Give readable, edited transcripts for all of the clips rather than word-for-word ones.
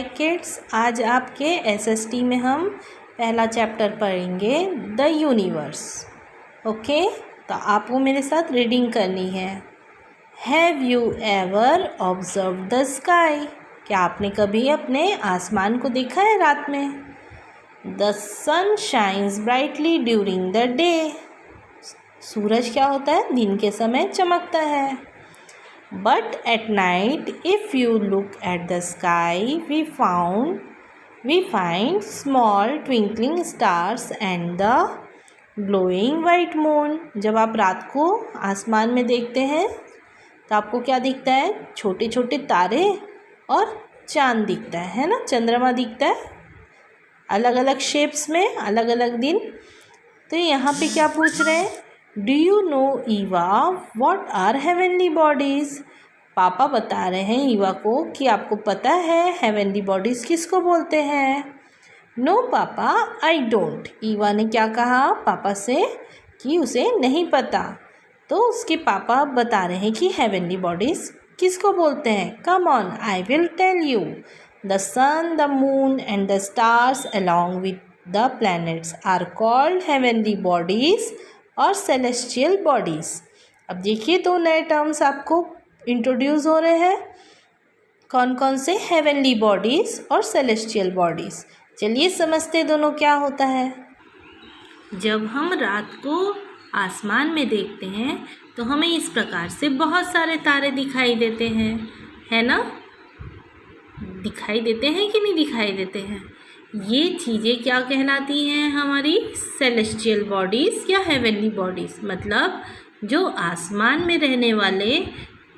हाय kids, आज आपके SST में हम पहला चैप्टर पढ़ेंगे द यूनिवर्स। ओके, तो आपको मेरे साथ रीडिंग करनी है। Have you ever observe the sky? क्या आपने कभी अपने आसमान को देखा है रात में? The sun shines brightly during the day. सूरज क्या होता है? दिन के समय चमकता है। But at night, if you look at the sky, we find small twinkling stars and the glowing white moon. जब आप रात को आसमान में देखते हैं तो आपको क्या दिखता है? छोटे छोटे तारे और चांद दिखता है ना? चंद्रमा दिखता है अलग अलग शेप्स में, अलग अलग दिन। तो यहाँ पे क्या पूछ रहे हैं? Do you know Eva what are heavenly bodies? पापा बता रहे हैं ईवा को कि आपको पता है हेवनली बॉडीज़ किसको बोलते हैं? नो पापा, आई डोंट। ईवा ने क्या कहा पापा से कि उसे नहीं पता। तो उसके पापा बता रहे हैं कि हेवनली बॉडीज़ किसको बोलते हैं। Come on, I will tell you. The sun, the moon and the stars along with the planets are called heavenly bodies और सेलेस्टियल बॉडीज़। अब देखिए दो नए टर्म्स आपको इंट्रोड्यूस हो रहे हैं। कौन कौन से? हेवनली बॉडीज़ और सेलेस्टियल बॉडीज़। चलिए समझते दोनों क्या होता है। जब हम रात को आसमान में देखते हैं तो हमें इस प्रकार से बहुत सारे तारे दिखाई देते हैं, है ना? दिखाई देते हैं कि नहीं दिखाई देते हैं? ये चीज़ें क्या कहलाती हैं? हमारी सेलेस्टियल बॉडीज़ या हेवनली बॉडीज़। मतलब जो आसमान में रहने वाले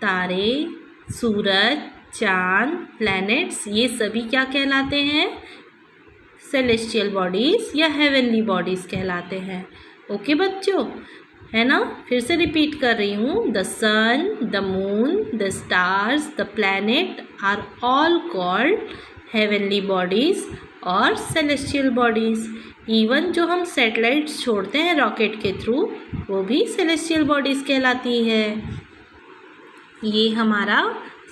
तारे, सूरज, चाँद, प्लैनेट्स, ये सभी क्या कहलाते हैं? सेलेस्टियल बॉडीज़ या हेवनली बॉडीज़ कहलाते हैं। ओके बच्चों, है ना? फिर से रिपीट कर रही हूँ। The sun, the moon, the stars, the planet are all called heavenly bodies और सेलेस्टियल बॉडीज़। इवन जो हम सैटेलाइट्स छोड़ते हैं रॉकेट के थ्रू, वो भी सेलेस्टियल बॉडीज़ कहलाती है। ये हमारा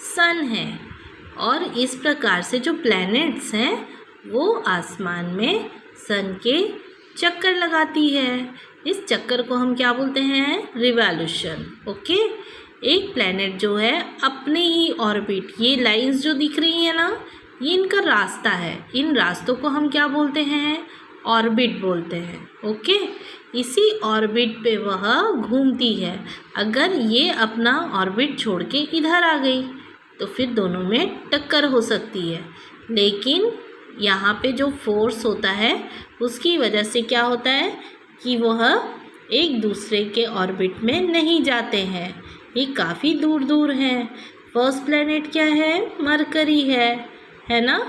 सन है और इस प्रकार से जो प्लैनेट्स हैं वो आसमान में सन के चक्कर लगाती है। इस चक्कर को हम क्या बोलते हैं? रिवॉल्यूशन। ओके, एक प्लैनेट जो है अपने ही ऑर्बिट, ये लाइंस जो दिख रही है ना, ये इनका रास्ता है। इन रास्तों को हम क्या बोलते हैं? ऑर्बिट बोलते हैं। ओके, इसी ऑर्बिट पे वह घूमती है। अगर ये अपना ऑर्बिट छोड़ के इधर आ गई तो फिर दोनों में टक्कर हो सकती है। लेकिन यहाँ पे जो फोर्स होता है उसकी वजह से क्या होता है कि वह एक दूसरे के ऑर्बिट में नहीं जाते हैं। ये काफ़ी दूर दूर हैं। फर्स्ट प्लैनेट क्या है? मरकरी है ना?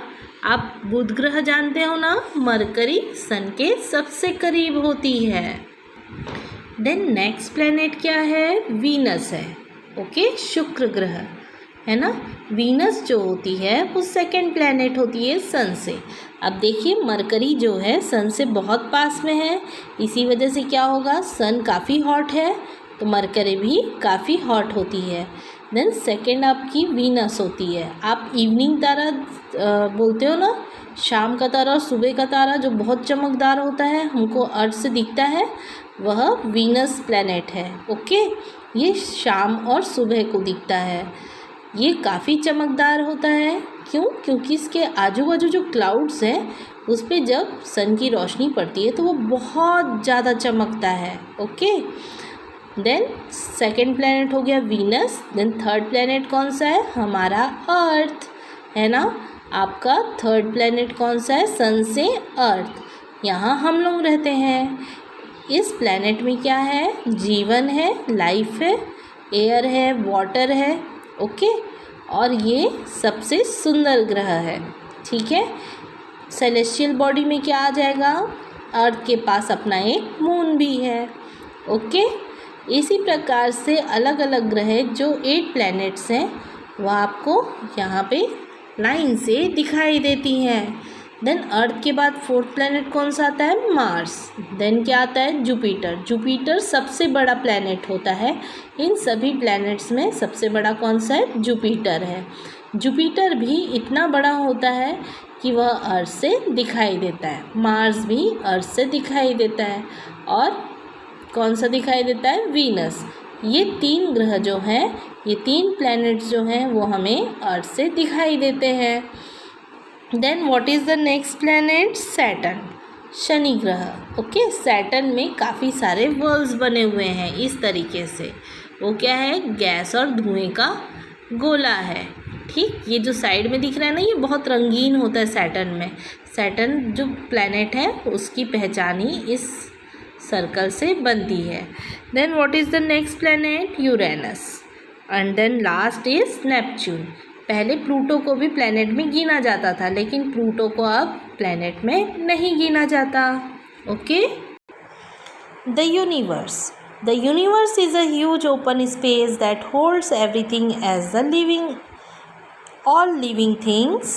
आप बुध ग्रह जानते हो ना? मरकरी सन के सबसे करीब होती है। देन नेक्स्ट प्लैनेट क्या है? वीनस है। ओके, शुक्र ग्रह, है ना? वीनस जो होती है वो सेकंड प्लैनेट होती है सन से। अब देखिए मरकरी जो है सन से बहुत पास में है, इसी वजह से क्या होगा? सन काफ़ी हॉट है तो मरकरी भी काफ़ी हॉट होती है। देन सेकेंड आपकी वीनस होती है। आप इवनिंग तारा बोलते हो ना, शाम का तारा और सुबह का तारा जो बहुत चमकदार होता है, हमको अर्थ से दिखता है, वह वीनस प्लैनेट है। ओके, ये शाम और सुबह को दिखता है। ये काफ़ी चमकदार होता है। क्यों? क्योंकि इसके आजू बाजू जो क्लाउड्स हैं उस पर जब सन की रोशनी पड़ती है तो वो बहुत ज़्यादा चमकता है। ओके, देन सेकंड प्लैनेट हो गया वीनस। देन थर्ड प्लैनेट कौन सा है? हमारा अर्थ, है ना? आपका थर्ड प्लैनेट कौन सा है? सन से अर्थ। यहाँ हम लोग रहते हैं। इस प्लैनेट में क्या है? जीवन है, लाइफ है, एयर है, वाटर है। ओके, और ये सबसे सुंदर ग्रह है। ठीक है, सेलेस्टियल बॉडी में क्या आ जाएगा? अर्थ के पास अपना एक मून भी है। ओके, इसी प्रकार से अलग अलग ग्रह जो 8 प्लैनेट्स हैं वह आपको यहाँ पे लाइन से दिखाई देती हैं। देन अर्थ के बाद फोर्थ प्लैनेट कौन सा आता है? मार्स। देन क्या आता है? जुपिटर। जुपिटर सबसे बड़ा प्लैनेट होता है। इन सभी प्लैनेट्स में सबसे बड़ा कौन सा है? जुपिटर है। जुपिटर भी इतना बड़ा होता है कि वह अर्थ से दिखाई देता है, मार्स भी अर्थ से दिखाई देता है, और कौन सा दिखाई देता है, वीनस। ये 3 ग्रह जो हैं, ये 3 प्लैनेट्स जो हैं वो हमें अर्थ से दिखाई देते हैं। Then what is the next planet, Saturn, शनि ग्रह। ओके, सैटर्न में काफ़ी सारे वर्ल्ड्स बने हुए हैं इस तरीके से। वो क्या है, गैस और धुएं का गोला है। ठीक, ये जो साइड में दिख रहा है ना, ये बहुत रंगीन होता है सैटर्न में। सैटर्न जो प्लैनेट है उसकी पहचान ही इस सर्कल से बनती है। Then what is the next planet, Uranus, and then last is Neptune. पहले प्लूटो को भी प्लैनेट में गिना जाता था, लेकिन प्लूटो को अब प्लैनेट में नहीं गिना जाता। Okay, the universe. The universe is a huge open space that holds everything as the living all living things.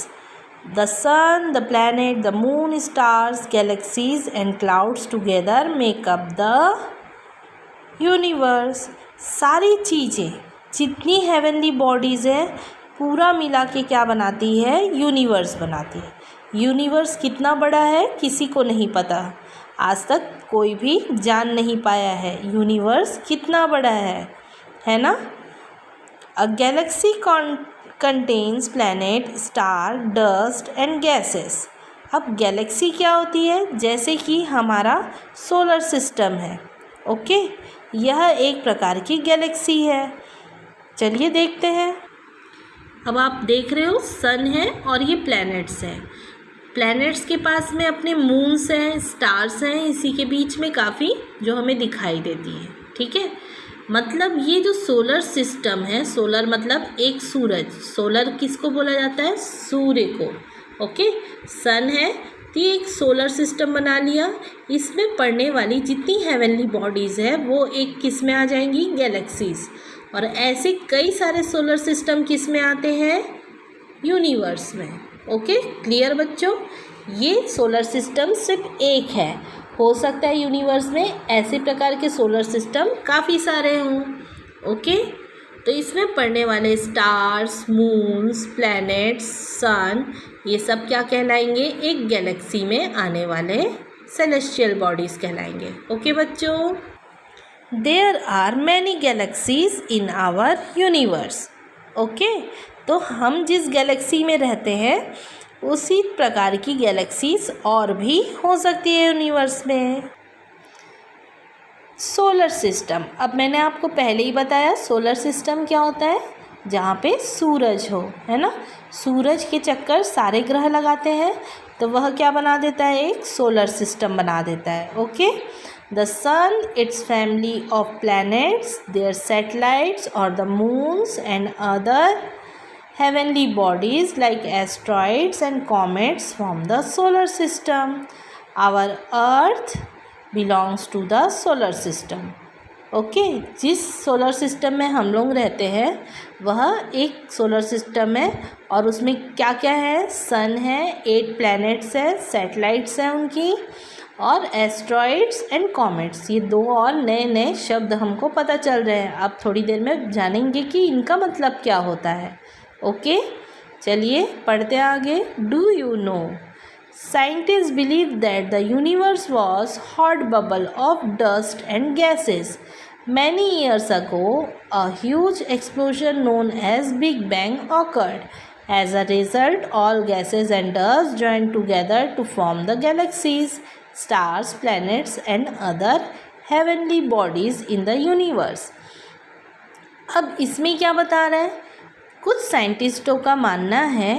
The sun, the planet, the moon, stars, galaxies and clouds together make up the universe. सारी चीज़ें जितनी heavenly bodies हैं पूरा मिला के क्या बनाती है, यूनिवर्स बनाती है। यूनिवर्स कितना बड़ा है किसी को नहीं पता, आज तक कोई भी जान नहीं पाया है यूनिवर्स कितना बड़ा है ना। A galaxy contains planet, star, dust and gases. अब गैलेक्सी क्या होती है, जैसे कि हमारा सोलर सिस्टम है। ओके, यह एक प्रकार की गैलेक्सी है। चलिए देखते हैं। अब आप देख रहे हो सन है और ये प्लैनेट्स हैं। प्लैनेट्स के पास में अपने मून्स हैं, स्टार्स हैं, इसी के बीच में काफ़ी जो हमें दिखाई देती है। ठीक है, मतलब ये जो सोलर सिस्टम है, सोलर मतलब एक सूरज, सोलर किसको बोला जाता है, सूर्य को। ओके, सन है तो ये एक सोलर सिस्टम बना लिया। इसमें पड़ने वाली जितनी हेवनली बॉडीज़ है वो एक किस में आ जाएंगी, गैलेक्सीज। और ऐसे कई सारे सोलर सिस्टम किस में आते हैं, यूनिवर्स में। ओके, क्लियर बच्चों। ये सोलर सिस्टम सिर्फ एक है, हो सकता है यूनिवर्स में ऐसे प्रकार के सोलर सिस्टम काफ़ी सारे हों। ओके, तो इसमें पड़ने वाले स्टार्स, मून्स, प्लैनेट्स, सन, ये सब क्या कहलाएंगे, एक गैलेक्सी में आने वाले सेलेस्टियल बॉडीज़ कहलाएंगे। ओके बच्चों, there are many galaxies in our universe. Okay, तो हम जिस गैलेक्सी में रहते हैं उसी प्रकार की गैलेक्सीज और भी हो सकती है यूनिवर्स में। सोलर सिस्टम, अब मैंने आपको पहले ही बताया सोलर सिस्टम क्या होता है, जहाँ पे सूरज हो, है ना। सूरज के चक्कर सारे ग्रह लगाते हैं तो वह क्या बना देता है, एक सोलर सिस्टम बना देता है। Okay, the sun, its family of planets, their satellites और the moons and other heavenly bodies like asteroids and comets form the solar system. Our earth belongs to the solar system. Okay, जिस solar system में हम लोग रहते हैं वह एक solar system है और उसमें क्या क्या है, सन है, 8 प्लैनेट्स है, सैटेलाइट्स हैं उनकी, और एस्ट्रॉइड्स एंड कॉमेट्स। ये 2 और नए नए शब्द हमको पता चल रहे हैं। अब थोड़ी देर में जानेंगे कि इनका मतलब क्या होता है। ओके, चलिए पढ़ते आगे। Do you know, scientist believe that the universe was hot bubble of dust and gases many years ago. A huge explosion known as big bang occurred. As a result, all gases and dust joined together to form the galaxies, stars, planets and other heavenly bodies in the universe. अब इसमें क्या बता रहा है, कुछ साइंटिस्टों का मानना है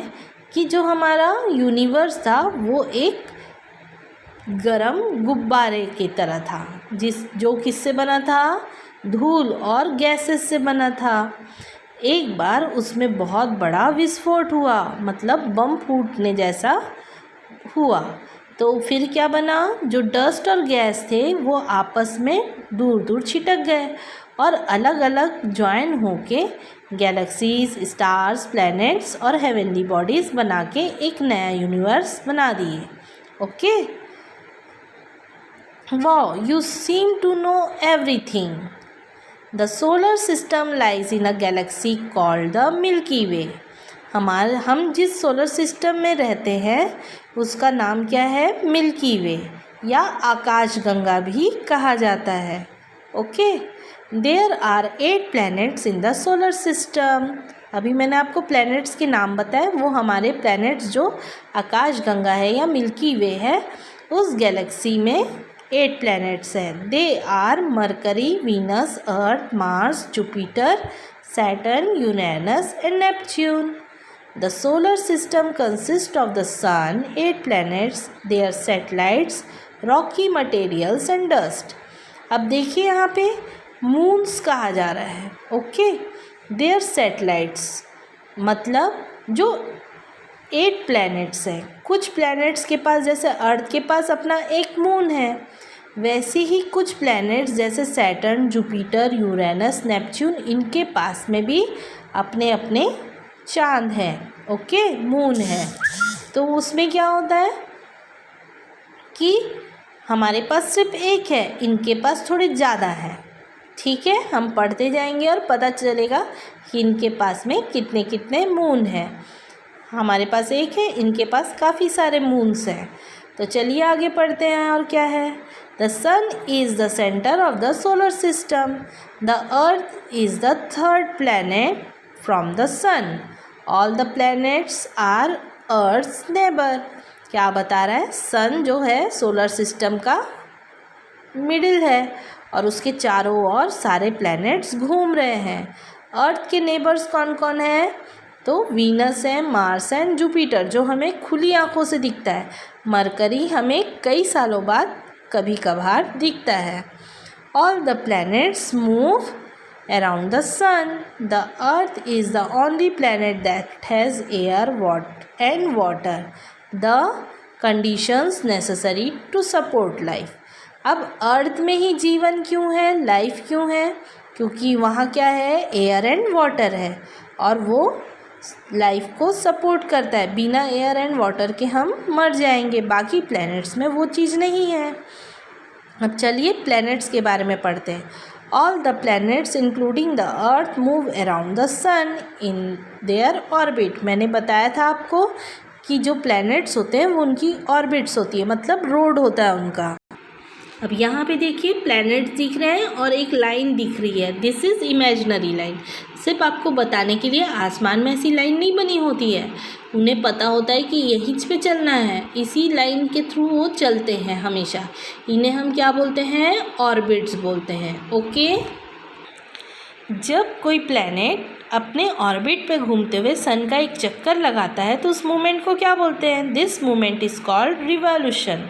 कि जो हमारा यूनिवर्स था वो एक गरम गुब्बारे की तरह था, जो किससे बना था, धूल और गैसेस से बना था। एक बार उसमें बहुत बड़ा विस्फोट हुआ, मतलब बम फूटने जैसा हुआ। तो फिर क्या बना, जो डस्ट और गैस थे वो आपस में दूर दूर छिटक गए और अलग अलग ज्वाइन होके गैलेक्सीज, स्टार्स, प्लैनेट्स और हेवनली बॉडीज़ बना के एक नया यूनिवर्स बना दिए। Okay, wow, you seem to know everything. The solar system lies in a galaxy called the Milky Way. हम जिस सोलर सिस्टम में रहते हैं उसका नाम क्या है? मिल्की वे या आकाशगंगा भी कहा जाता है। Okay, there are 8 planets in the solar system. अभी मैंने आपको प्लैनेट्स के नाम बताए, वो हमारे प्लैनेट्स जो आकाशगंगा है या मिल्की वे है उस गैलेक्सी में 8 प्लैनेट्स हैं। They are Mercury, Venus, Earth, Mars, Jupiter, Saturn, Uranus and Neptune. The solar system consists of the sun, 8 planets, their satellites, rocky materials and dust. अब देखिए यहाँ पे मून्स कहा जा रहा है। ओके, their satellites मतलब जो 8 प्लैनेट्स हैं। कुछ प्लैनेट्स के पास, जैसे अर्थ के पास अपना एक मून है, वैसे ही कुछ प्लैनेट्स जैसे सैटर्न, जुपिटर, यूरेनस, नेपच्यून, इनके पास में भी अपने अपने चांद है। ओके, मून है। तो उसमें क्या होता है कि हमारे पास सिर्फ एक है, इनके पास थोड़े ज़्यादा है। ठीक है, हम पढ़ते जाएंगे और पता चलेगा कि इनके पास में कितने कितने मून हैं। हमारे पास एक है, इनके पास काफ़ी सारे मून्स हैं। तो चलिए आगे पढ़ते हैं। और क्या है? The sun is the centre of the solar system. The earth is the third planet from the sun. All the planets are earth's neighbour. क्या बता रहा है? सन जो है सोलर सिस्टम का मिडिल है और उसके चारों ओर सारे प्लैनेट्स घूम रहे हैं। अर्थ के नेबर्स कौन कौन है? तो वीनस है, मार्स एंड जुपिटर जो हमें खुली आंखों से दिखता है। मरकरी हमें कई सालों बाद कभी कभार दिखता है। All the planets move around the sun. The earth is the only planet that has air and water, the conditions necessary to support life. अब अर्थ में ही जीवन क्यों है, लाइफ क्यों है? क्योंकि वहाँ क्या है? एयर एंड वाटर है और वो लाइफ को सपोर्ट करता है। बिना एयर एंड वाटर के हम मर जाएंगे। बाकी प्लैनेट्स में वो चीज़ नहीं है। अब चलिए प्लैनेट्स के बारे में पढ़ते हैं। All the planets including the earth move around the sun in their orbit. मैंने बताया था आपको कि जो planets होते हैं वो उनकी orbits होती है, मतलब रोड होता है उनका। अब यहाँ पे देखिए प्लैनेट्स दिख रहे हैं और एक लाइन दिख रही है। This is imaginary line. सिर्फ आपको बताने के लिए, आसमान में ऐसी लाइन नहीं बनी होती है। उन्हें पता होता है कि यहीं पे चलना है, इसी लाइन के थ्रू वो चलते हैं हमेशा। इन्हें हम क्या बोलते हैं? ऑर्बिट्स बोलते हैं। ओके, जब कोई प्लैनेट अपने ऑर्बिट पे घूमते हुए सन का एक चक्कर लगाता है तो उस मूवमेंट को क्या बोलते हैं? This movement is called revolution.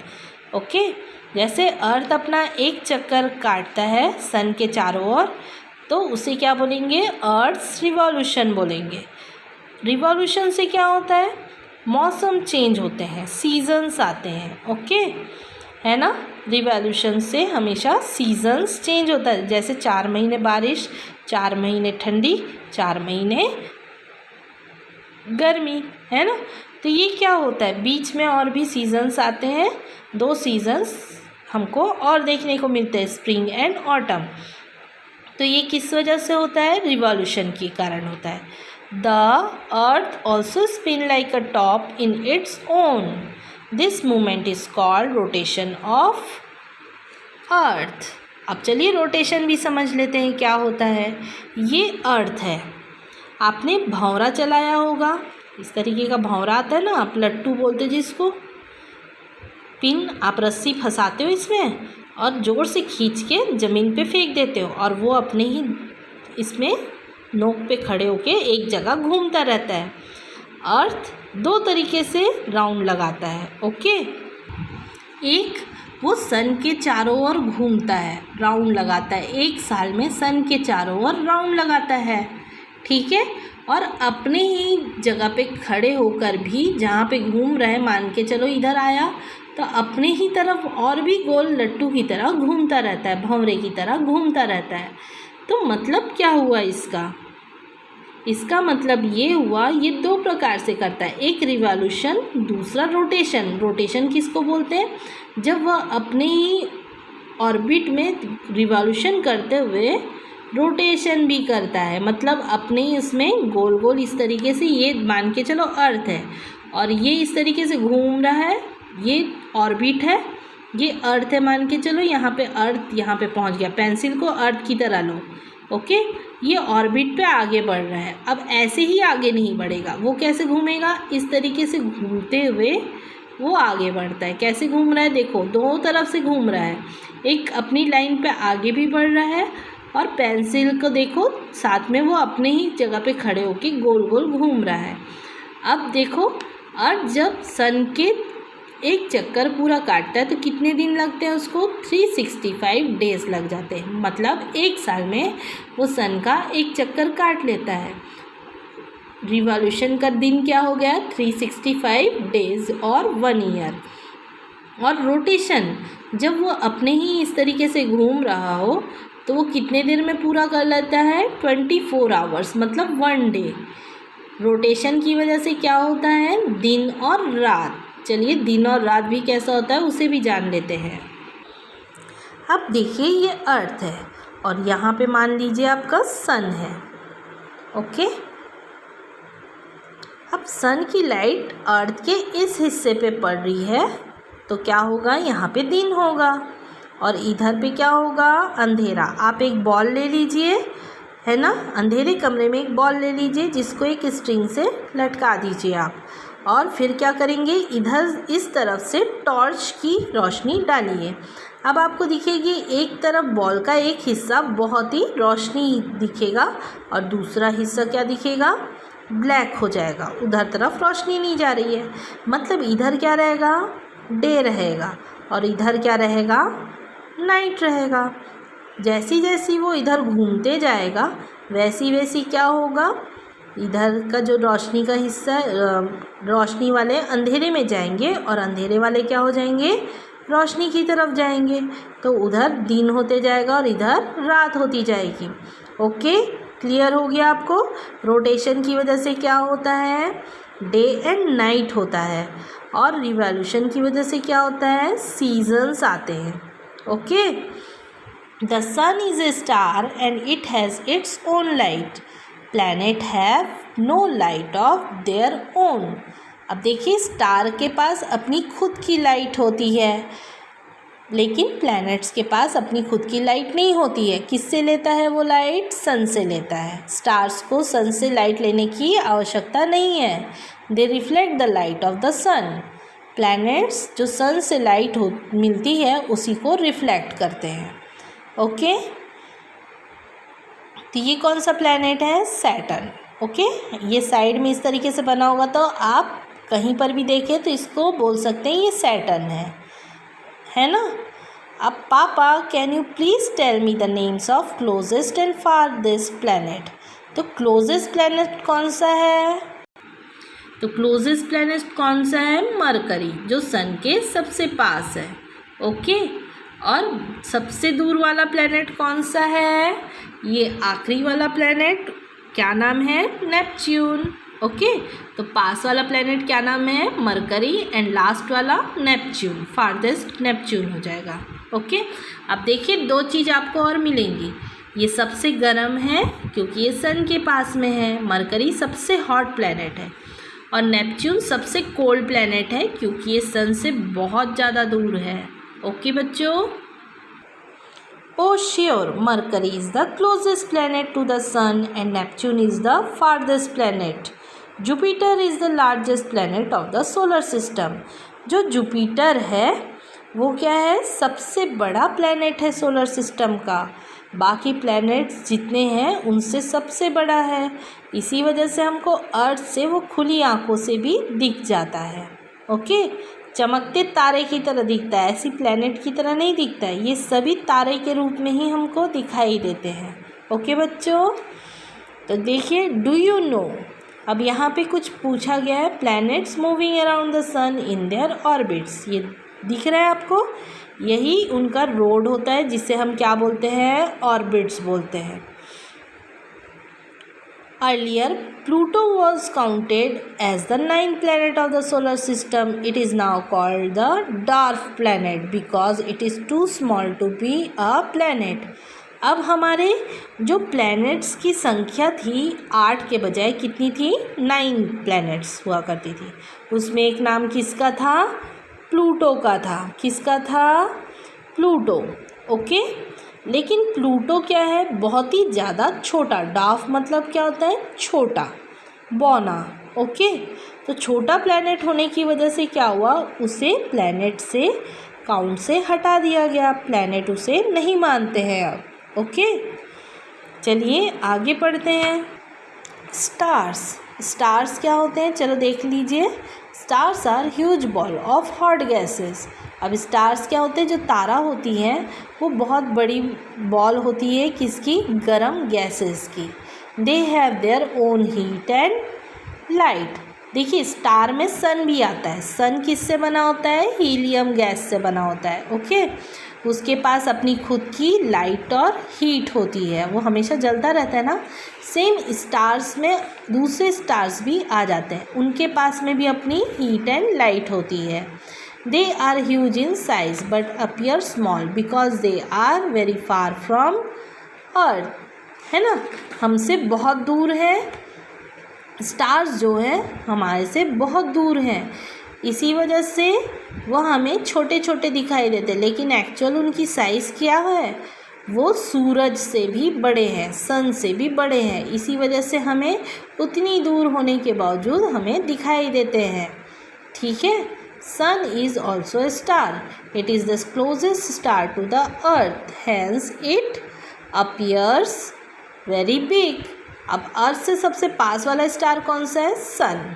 Okay, जैसे अर्थ अपना एक चक्कर काटता है सन के चारों ओर, तो उसे क्या बोलेंगे? अर्थ्स रिवॉल्यूशन बोलेंगे। रिवॉल्यूशन से क्या होता है? मौसम चेंज होते हैं, सीजन्स आते हैं। ओके, है ना? रिवॉल्यूशन से हमेशा सीजन्स चेंज होता है। जैसे 4 महीने बारिश, 4 महीने ठंडी, 4 महीने गर्मी, है ना? तो ये क्या होता है? बीच में और भी सीजन्स आते हैं। 2 सीजन्स हमको और देखने को मिलते हैं, स्प्रिंग एंड ऑटम। तो ये किस वजह से होता है? रिवॉल्यूशन के कारण होता है। The earth also spin like a top in its own. This movement is called rotation of earth. अब चलिए रोटेशन भी समझ लेते हैं क्या होता है। ये अर्थ है। आपने भंवरा चलाया होगा, इस तरीके का भंवरा आता है ना, आप लट्टू बोलते जिसको। पिन आप रस्सी फंसाते हो इसमें और ज़ोर से खींच के ज़मीन पे फेंक देते हो और वो अपने ही इसमें नोक पे खड़े होके एक जगह घूमता रहता है। अर्थ 2 तरीके से राउंड लगाता है। ओके, एक वो सन के चारों ओर घूमता है, राउंड लगाता है। 1 साल में सन के चारों ओर राउंड लगाता है। ठीक है, और अपने ही जगह पे खड़े होकर भी जहाँ पे घूम रहा है, मान के चलो इधर आया तो अपने ही तरफ और भी गोल लट्टू की तरह घूमता रहता है, भंवरे की तरह घूमता रहता है। तो मतलब क्या हुआ इसका? इसका मतलब ये हुआ, ये 2 प्रकार से करता है, एक रिवॉल्यूशन, दूसरा रोटेशन। रोटेशन किसको बोलते हैं? जब वह अपने ही ऑर्बिट में रिवॉल्यूशन करते हुए रोटेशन भी करता है, मतलब अपने इसमें गोल गोल इस तरीके से, ये मान के चलो अर्थ है और ये इस तरीके से घूम रहा है, ये ऑर्बिट है, ये अर्थ है मान के चलो, यहाँ पे अर्थ यहाँ पे पहुँच गया, पेंसिल को अर्थ की तरह लो। ओके, ये ऑर्बिट पे आगे बढ़ रहा है। अब ऐसे ही आगे नहीं बढ़ेगा, वो कैसे घूमेगा, इस तरीके से घूमते हुए वो आगे बढ़ता है। कैसे घूम रहा है, देखो दो तरफ से घूम रहा है, एक अपनी लाइन पे आगे भी बढ़ रहा है और पेंसिल को देखो साथ में वो अपने ही जगह पे खड़े होके गोल गोल घूम रहा है। अब देखो, अर्थ जब सन के एक चक्कर पूरा काटता है तो कितने दिन लगते हैं उसको, 365 डेज लग जाते हैं, मतलब एक साल में वो सन का एक चक्कर काट लेता है। रिवॉल्यूशन का दिन क्या हो गया, 365 डेज और 1 ईयर। और रोटेशन जब वो अपने ही इस तरीके से घूम रहा हो तो वो कितने देर में पूरा कर लेता है, 24 आवर्स, मतलब 1 डे। रोटेशन की वजह से क्या होता है, दिन और रात। चलिए दिन और रात भी कैसा होता है उसे भी जान लेते हैं। अब देखिए ये अर्थ है और यहाँ पे मान लीजिए आपका सन है। ओके, अब सन की लाइट अर्थ के इस हिस्से पे पड़ रही है तो क्या होगा, यहाँ पे दिन होगा और इधर पे क्या होगा, अंधेरा। आप एक बॉल ले लीजिए, है ना, अंधेरे कमरे में एक बॉल ले लीजिए जिसको एक स्ट्रिंग से लटका दीजिए आप, और फिर क्या करेंगे, इधर इस तरफ से टॉर्च की रोशनी डालिए। अब आपको दिखेगी एक तरफ बॉल का एक हिस्सा बहुत ही रोशनी दिखेगा और दूसरा हिस्सा क्या दिखेगा, ब्लैक हो जाएगा, उधर तरफ रोशनी नहीं जा रही है। मतलब इधर क्या रहेगा, डे रहेगा और इधर क्या रहेगा, नाइट रहेगा। जैसी जैसी वो इधर घूमते जाएगा वैसी वैसी क्या होगा, इधर का जो रोशनी का हिस्सा, रोशनी वाले अंधेरे में जाएंगे और अंधेरे वाले क्या हो जाएंगे, रोशनी की तरफ जाएंगे। तो उधर दिन होते जाएगा और इधर रात होती जाएगी। ओके, क्लियर हो गया आपको। रोटेशन की वजह से क्या होता है, डे एंड नाइट होता है, और रिवॉल्यूशन की वजह से क्या होता है, सीजन्स आते हैं। Okay, the sun is a star and it has its own light, planet have no light of their own. अब देखिए, स्टार के पास अपनी खुद की लाइट होती है, लेकिन प्लैनेट्स के पास अपनी खुद की लाइट नहीं होती है। किससे लेता है वो लाइट, सन से लेता है। स्टार्स को सन से लाइट लेने की आवश्यकता नहीं है, they reflect the light of the sun. Planets जो सन से लाइट मिलती है उसी को रिफ्लेक्ट करते हैं। ओके, तो ये कौन सा प्लैनेट है, सैटर्न। ओके, ये साइड में इस तरीके से बना होगा तो आप कहीं पर भी देखें तो इसको बोल सकते हैं ये सैटर्न है ना। अब पापा, can you please tell me the names of closest and farthest planet. तो क्लोजेस्ट प्लैनेट कौन सा है, तो क्लोजेस्ट प्लैनेट कौन सा है, मरकरी, जो सन के सबसे पास है। ओके, और सबसे दूर वाला प्लैनेट कौन सा है, ये आखिरी वाला प्लैनेट क्या नाम है, नेपच्यून। ओके, तो पास वाला प्लैनेट क्या नाम है, मरकरी, एंड लास्ट वाला नेपच्यून, फारदेस्ट नेपच्यून हो जाएगा। ओके, अब देखिए दो चीज़ आपको और मिलेंगी, ये सबसे गर्म है क्योंकि ये सन के पास में है, मरकरी सबसे हॉट प्लैनेट है, और नेपच्यून सबसे कोल्ड प्लैनेट है क्योंकि ये सन से बहुत ज़्यादा दूर है। ओके बच्चों, Oh sure, Mercury is the closest planet to the Sun and Neptune is the farthest planet. Jupiter is the largest planet of the solar system. जो जुपिटर है वो क्या है, सबसे बड़ा प्लैनेट है सोलर सिस्टम का, बाकी प्लैनेट्स जितने हैं उनसे सबसे बड़ा है। इसी वजह से हमको अर्थ से वो खुली आंखों से भी दिख जाता है। ओके, चमकते तारे की तरह दिखता है, ऐसी प्लैनेट की तरह नहीं दिखता है, ये सभी तारे के रूप में ही हमको दिखाई देते हैं। ओके बच्चों, तो देखिए, डू यू नो, अब यहाँ पे कुछ पूछा गया है, planets moving around the sun in their orbits, ये दिख रहा है आपको, यही उनका रोड होता है जिसे हम क्या बोलते हैं, ऑर्बिट्स बोलते हैं। Earlier, Pluto was counted as the ninth planet of the solar system. It is now called the dwarf planet because it is too small to be a planet. अब हमारे जो प्लैनेट्स की संख्या थी 8 के बजाय कितनी थी, 9 प्लैनेट्स हुआ करती थी। उसमें एक नाम किसका था, प्लूटो का था। किसका था, प्लूटो। ओके, लेकिन प्लूटो क्या है, बहुत ही ज़्यादा छोटा। डार्फ मतलब क्या होता है, छोटा, बौना। ओके, तो छोटा प्लैनेट होने की वजह से क्या हुआ, उसे प्लैनेट से काउंट से हटा दिया गया। प्लैनेट उसे नहीं मानते हैं अब। ओके, चलिए आगे पढ़ते हैं। स्टार्स क्या होते हैं, चलो देख लीजिए। Stars are huge ball of hot gases. अब स्टार्स क्या होते हैं, जो तारा होती हैं वो बहुत बड़ी बॉल होती है, किसकी, गरम गैसेस की। They have their own heat and light. देखिए स्टार में सन भी आता है। सन किससे बना होता है, हीलियम गैस से बना होता है। ओके, उसके पास अपनी खुद की लाइट और हीट होती है, वो हमेशा जलता रहता है ना। सेम स्टार्स में दूसरे स्टार्स भी आ जाते हैं, उनके पास में भी अपनी हीट एंड लाइट होती है। They are huge in size but appear small because they are very far from earth, है ना, हमसे बहुत दूर है। स्टार्स जो है हमारे से बहुत दूर हैं, इसी वजह से वह हमें छोटे छोटे दिखाई देते, लेकिन एक्चुअल उनकी साइज़ क्या है, वो सूरज से भी बड़े हैं, सन से भी बड़े हैं। इसी वजह से हमें उतनी दूर होने के बावजूद हमें दिखाई देते हैं। ठीक है, sun is also a star. It is the closest star to the earth, hence it appears very big. अब अर्थ से सबसे पास वाला स्टार कौन सा है, सन,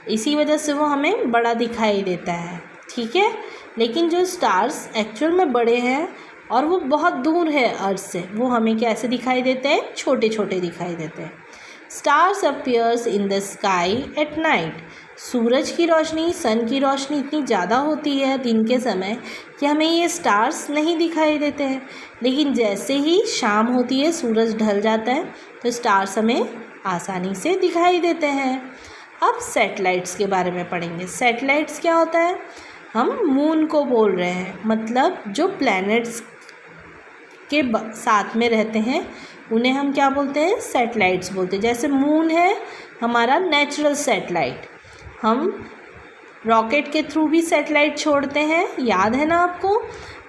इसी वजह से वो हमें बड़ा दिखाई देता है। ठीक है, लेकिन जो स्टार्स एक्चुअल में बड़े हैं और वो बहुत दूर है अर्थ से, वो हमें कैसे दिखाई देते हैं, छोटे छोटे दिखाई देते हैं। Stars appears in the sky at night. सूरज की रोशनी, सन की रोशनी इतनी ज़्यादा होती है दिन के समय कि हमें ये स्टार्स नहीं दिखाई देते हैं, लेकिन जैसे ही शाम होती है, सूरज ढल जाता है, तो स्टार्स हमें आसानी से दिखाई देते हैं। अब सैटेलाइट्स के बारे में पढ़ेंगे। सैटेलाइट्स क्या होता है, हम मून को बोल रहे हैं, मतलब जो प्लैनेट्स के साथ में रहते हैं उन्हें हम क्या बोलते हैं, सैटेलाइट्स बोलते हैं। जैसे मून है हमारा नेचुरल सैटेलाइट, हम रॉकेट के थ्रू भी सैटेलाइट छोड़ते हैं, याद है ना आपको,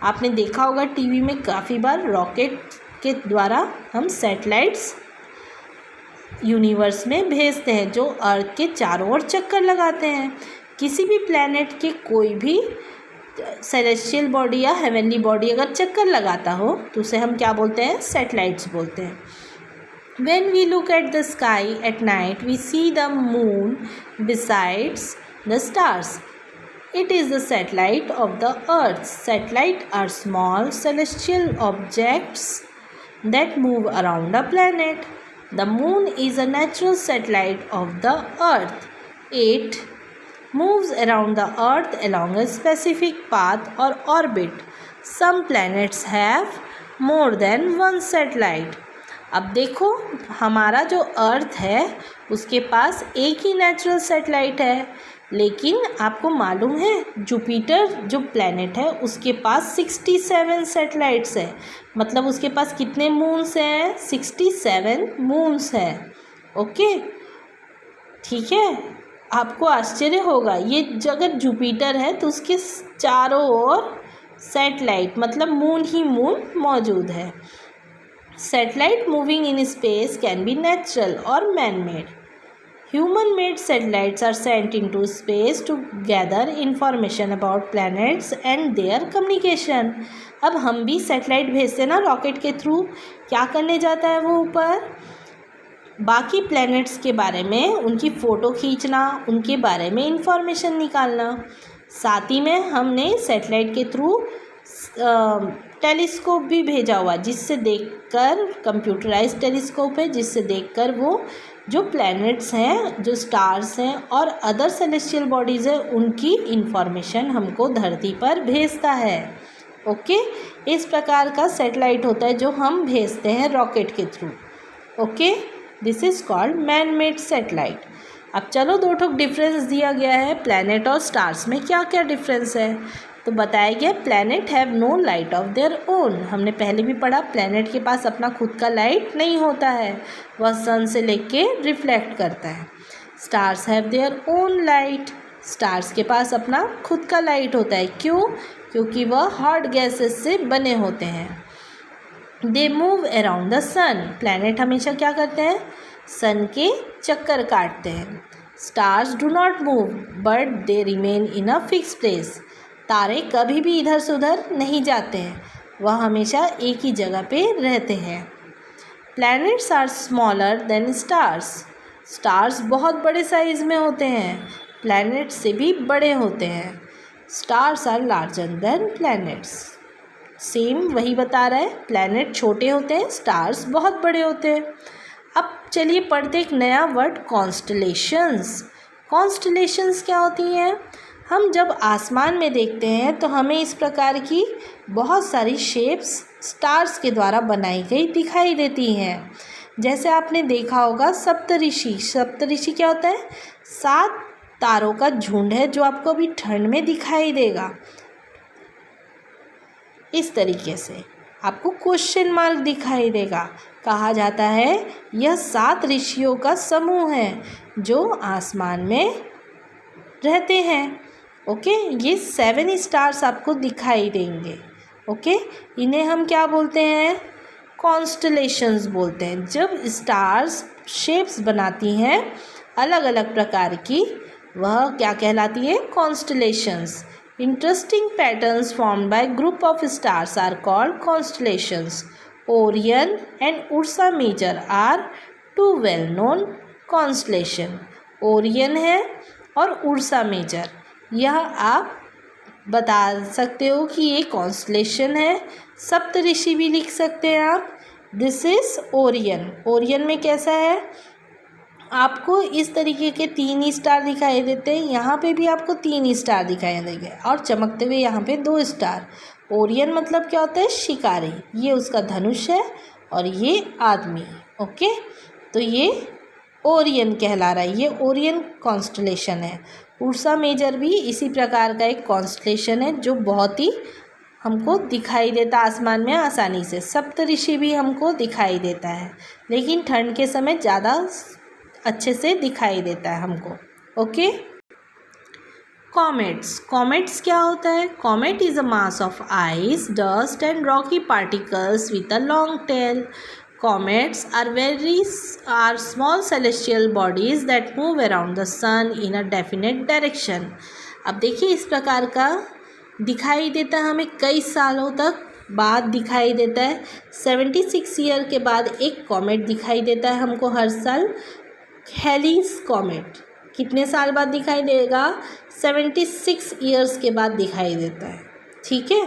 आपने देखा होगा टीवी में काफ़ी बार, रॉकेट के द्वारा हम सैटेलाइट्स यूनिवर्स में भेजते हैं जो अर्थ के चारों ओर चक्कर लगाते हैं। किसी भी प्लैनेट के कोई भी सेलेस्टियल बॉडी या हेवनली बॉडी अगर चक्कर लगाता हो तो उसे हम क्या बोलते हैं, सैटेलाइट्स बोलते हैं। When we look at the sky at night, we see the moon besides the stars. It is the satellite of the earth. Satellites are small celestial objects that move around a planet. The moon is a natural satellite of the earth. It moves around the earth along a specific path or orbit. Some planets have more than one satellite. अब देखो हमारा जो अर्थ है उसके पास एक ही natural satellite है, लेकिन आपको मालूम है जुपिटर जो प्लैनेट है उसके पास 67 सैटेलाइट्स है। मतलब उसके पास कितने मून्स हैं, 67 मून्स हैं। ओके, ठीक है, आपको आश्चर्य होगा, ये अगर जुपिटर है तो उसके चारों ओर सैटेलाइट मतलब मून ही मून मौजूद है। Satellite moving in space can be natural or man-made. Human-made satellites are sent into space to gather information about planets and their communication. अब हम भी सैटेलाइट भेजते हैं ना रॉकेट के थ्रू, क्या करने जाता है वो ऊपर, बाकी प्लैनेट्स के बारे में उनकी फ़ोटो खींचना, उनके बारे में इंफॉर्मेशन निकालना। साथ ही में हमने सैटेलाइट के थ्रू टेलीस्कोप भी भेजा हुआ, जिससे देखकर, कंप्यूटराइज्ड टेलीस्कोप है जिससे देखकर वो जो प्लैनेट्स हैं, जो स्टार्स हैं और अदर सेलेस्टियल बॉडीज़ हैं उनकी इंफॉर्मेशन हमको धरती पर भेजता है। ओके, इस प्रकार का सैटेलाइट होता है जो हम भेजते हैं रॉकेट के through. Okay, this is called man made satellite. अब चलो दो ठो डिफरेंस दिया गया है प्लैनेट और स्टार्स में, क्या क्या डिफरेंस है। तो बताया गया planet have no light of their own. हमने पहले भी पढ़ा प्लैनेट के पास अपना खुद का लाइट नहीं होता है, वह सन से लेके रिफ्लेक्ट करता है। Stars have their own light. Stars के पास अपना खुद का लाइट होता है। क्यों? क्योंकि वह हॉट गैसेस से बने होते हैं। They move around the sun. Planet हमेशा क्या करते हैं? सन के चक्कर काटते हैं। Stars do not move but they remain in a fix place. तारे कभी भी इधर से उधर नहीं जाते हैं, वह हमेशा एक ही जगह पे रहते हैं। Planets are smaller than stars. Stars बहुत बड़े साइज में होते हैं, प्लैनेट से भी बड़े होते हैं। Stars are larger than planets. Same वही बता रहा है, प्लैनेट छोटे होते हैं, स्टार्स बहुत बड़े होते हैं। अब चलिए पढ़ते एक नया वर्ड, कॉन्स्टलेशंस। कॉन्स्टलेशंस क्या होती हैं? हम जब आसमान में देखते हैं तो हमें इस प्रकार की बहुत सारी शेप्स स्टार्स के द्वारा बनाई गई दिखाई देती हैं। जैसे आपने देखा होगा सप्तऋषि। सप्तऋषि क्या होता है? 7 तारों का झुंड है जो आपको अभी ठंड में दिखाई देगा। इस तरीके से आपको क्वेश्चन मार्क दिखाई देगा। कहा जाता है यह 7 ऋषियों का समूह है जो आसमान में रहते हैं। ओके, ये 7 स्टार्स आपको दिखाई देंगे। ओके, इन्हें हम क्या बोलते हैं? कॉन्स्टलेशंस बोलते हैं। जब स्टार्स शेप्स बनाती हैं अलग अलग प्रकार की, वह क्या कहलाती है? Constellations. Interesting patterns formed by group of stars are called constellations. Orion and Ursa Major are 2 well known constellation. Orion है और उर्सा मेजर, यह आप बता सकते हो कि ये कॉन्स्टलेशन है। सप्तऋषि भी लिख सकते हैं आप। This is Orion. ओरियन में कैसा है? आपको इस तरीके के 3 स्टार दिखाई देते हैं। यहाँ पे भी आपको 3 स्टार दिखाई देंगे और चमकते हुए यहाँ पे 2 स्टार। ओरियन मतलब क्या होता है? शिकारी। ये उसका धनुष है और ये आदमी। ओके, तो ये ओरियन कहला रहा है। ये ओरियन कॉन्स्टलेशन है। उर्सा मेजर भी इसी प्रकार का एक कॉन्स्टलेशन है जो बहुत ही हमको दिखाई देता आसमान में आसानी से। सप्तऋषि भी हमको दिखाई देता है, लेकिन ठंड के समय ज़्यादा अच्छे से दिखाई देता है हमको। Okay, comets. कॉमेट्स क्या होता है? Comet is a mass of ice, dust and Rocky particles with a long tail. Comets are small celestial bodies that move around the sun in a definite direction. अब देखिए इस प्रकार का दिखाई देता है हमें कई सालों तक बाद दिखाई देता है। 76 ईयर के बाद एक कॉमेट दिखाई देता है हमको हर साल, हेलीज कॉमेट। कितने साल बाद दिखाई देगा? 76 ईयर्स के बाद दिखाई देता है। ठीक है,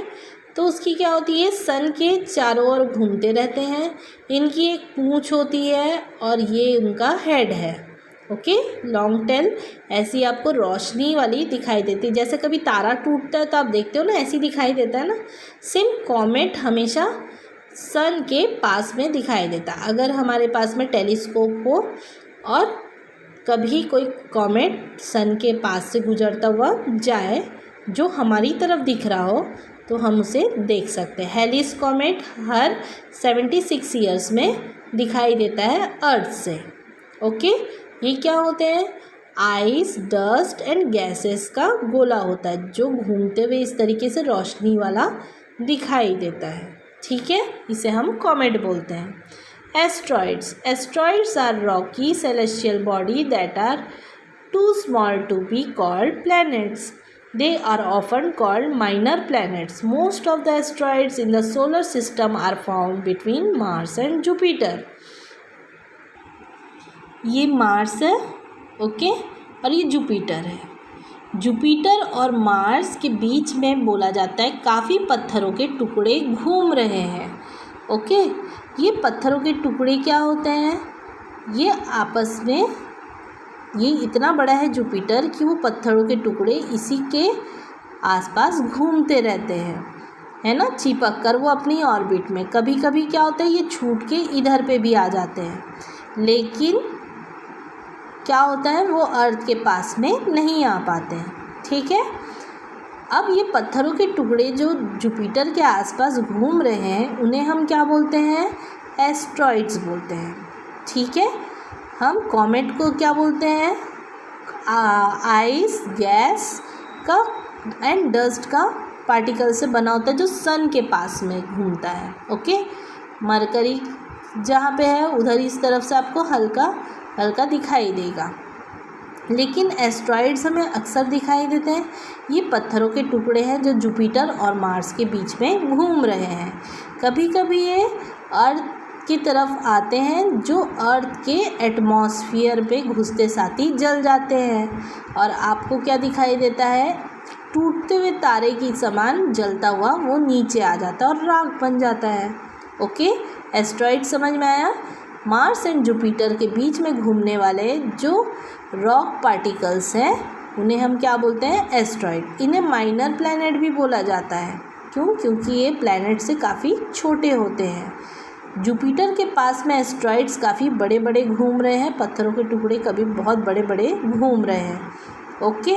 तो उसकी क्या होती है? सन के चारों ओर घूमते रहते हैं। इनकी एक पूँछ होती है और ये उनका हेड है। ओके, लॉन्ग टेल ऐसी आपको रोशनी वाली दिखाई देती है। जैसे कभी तारा टूटता है तो आप देखते हो ना, ऐसी दिखाई देता है ना। सेम कॉमेट हमेशा सन के पास में दिखाई देता है। अगर हमारे पास में टेलीस्कोप हो और कभी कोई कॉमेट सन के पास से गुजरता हुआ जाए जो हमारी तरफ दिख रहा हो तो हम उसे देख सकते हैं। हेलिस कॉमेट हर 76 ईयर्स में दिखाई देता है अर्थ से। ओके, ये क्या होते हैं? आइस, डस्ट एंड गैसेस का गोला होता है जो घूमते हुए इस तरीके से रोशनी वाला दिखाई देता है। ठीक है, इसे हम कॉमेट बोलते हैं। Asteroids. Asteroids are rocky celestial body that are too small to be called planets. They are often called minor planets. Most of the asteroids in the solar system are found between Mars and Jupiter. ये Mars है, okay, और ये Jupiter है। Jupiter और Mars के बीच में बोला जाता है काफ़ी पत्थरों के टुकड़े घूम रहे हैं। ओके, ये पत्थरों के टुकड़े क्या होते हैं? ये आपस में, ये इतना बड़ा है जुपिटर कि वो पत्थरों के टुकड़े इसी के आसपास घूमते रहते हैं, है ना, चिपक कर वो अपनी ऑर्बिट में। कभी कभी क्या होता है, ये छूट के इधर पे भी आ जाते हैं, लेकिन क्या होता है, वो अर्थ के पास में नहीं आ पाते हैं। ठीक है, अब ये पत्थरों के टुकड़े जो जुपिटर के आसपास घूम रहे हैं उन्हें हम क्या बोलते हैं? एस्ट्रॉइड्स बोलते हैं। ठीक है, हम कॉमेट को क्या बोलते हैं? आइस, गैस का एंड डस्ट का पार्टिकल से बना होता है जो सन के पास में घूमता है। ओके, मरकरी जहाँ पे है उधर इस तरफ से आपको हल्का हल्का दिखाई देगा, लेकिन एस्ट्रॉइड्स हमें अक्सर दिखाई देते हैं। ये पत्थरों के टुकड़े हैं जो जुपिटर और मार्स के बीच में घूम रहे हैं। कभी कभी ये अर्थ की तरफ आते हैं, जो अर्थ के एटमॉस्फेयर पे घुसते साथ ही जल जाते हैं और आपको क्या दिखाई देता है? टूटते हुए तारे की समान जलता हुआ वो नीचे आ जाता है और राख बन जाता है। ओके, एस्ट्रॉइड समझ में आया? मार्स एंड जुपिटर के बीच में घूमने वाले जो रॉक पार्टिकल्स हैं उन्हें हम क्या बोलते हैं? एस्ट्रॉइड। इन्हें माइनर प्लैनेट भी बोला जाता है। क्यों? क्योंकि ये प्लैनेट से काफ़ी छोटे होते हैं। जुपिटर के पास में एस्ट्रॉइड्स काफ़ी बड़े बड़े घूम रहे हैं, पत्थरों के टुकड़े कभी बहुत बड़े बड़े घूम रहे हैं। ओके।